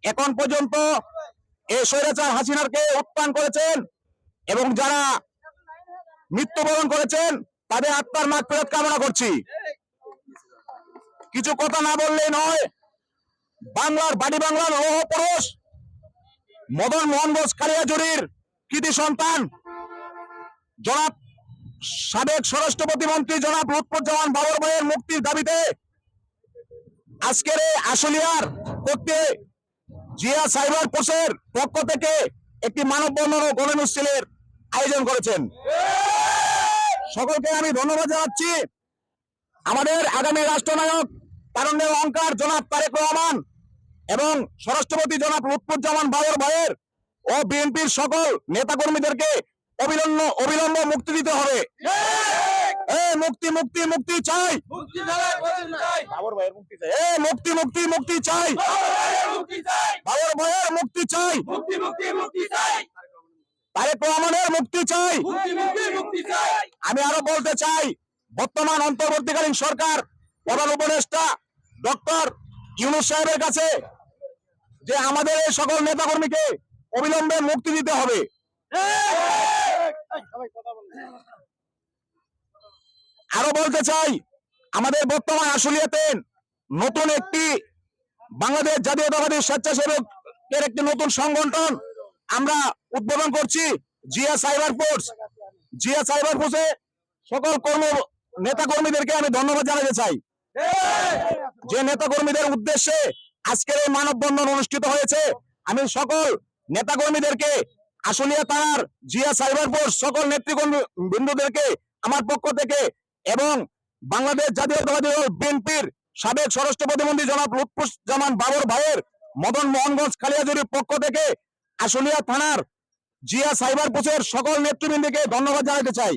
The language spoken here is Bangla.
এখন পর্যন্ত এই স্বৈরাচার হাসিনাকে উত্থান করেছেন এবং যারা মৃত্যুবরণ করেছেন তাদের আত্মার মাগফিরাত কামনা করছি। কিছু কথা না বললেই নয়, বাংলার বাড়ি বাংলার লৌহ পুরুষ মদন মোহন ঘোষ কালিয়াজুড়ির কৃতি সন্তান জনাব সাবেক স্বরাষ্ট্র প্রতিমন্ত্রী জনাব লুৎফুজ্জামান বাবর ভাইয়ের মুক্তির দাবিতে আজকের এই আশুলিয়ার পক্ষে জিয়া সাইবার ফোর্সের পক্ষ থেকে একটি মানববন্ধন ও গণমিছিলের আয়োজন করেছেন। সকলকে আমি ধন্যবাদ জানাচ্ছি। আমাদের আগামী রাষ্ট্রনায়ক তারুণ্যের অহংকার জনাব তারেক রহমান এবং স্বরাষ্ট্রমন্ত্রী জনাব লুৎফুজ্জামান বাবর ভাইয়ের ও বিএনপির সকল নেতাকর্মীদেরকে অবিলম্বে মুক্তি দিতে হবে। মুক্তি মুক্তি মুক্তি চাই, বাবর ভাইয়ের মুক্তি চাই, মুক্তি মুক্তি মুক্তি চাই, বাবর ভাইয়ের মুক্তি চাই, তারেক রহমানের মুক্তি চাই। আমি আরো বলতে চাই, বর্তমান অন্তর্বর্তীকালীন সরকার প্রধান উপদেষ্টা ডক্টর ইউনূস সাহেবের কাছে যে আমাদের এই সকল নেতাকর্মীকে অবিলম্বে মুক্তি দিতে হবে। আরো বলতে চাই, আমাদের বর্তমান আশুলিয়াতে নতুন একটি বাংলাদেশ জাতীয়তাবাদী স্বেচ্ছাসেবকের একটি নতুন সংগঠন আমরা উদ্বোধন করছি, Zia cyber force. Zia cyber ফোর্সে সকল নেতাকর্মীদেরকে আমি ধন্যবাদ জানাতে চাই, যে নেতাকর্মীদের উদ্দেশ্যে আজকের এই মানববন্ধন অনুষ্ঠিত হয়েছে। আমি সকল নেতাকর্মীদেরকে, আশুলিয়া থানার জিয়া সাইবার ফোর্স সকল নেতৃবৃন্দদেরকে আমার পক্ষ থেকে এবং বাংলাদেশ জাতীয়তাবাদী দল বিএনপির সাবেক স্বরাষ্ট্র প্রতিমন্ত্রী জনাব লুৎফুজ্জামান বাবর ভাইয়ের মদন মোহনগঞ্জ কালিয়াজুড়ির পক্ষ থেকে আশুলিয়া থানার জিয়া সাইবার ফোর্সের সকল নেতৃবৃন্দকে ধন্যবাদ জানাতে চাই।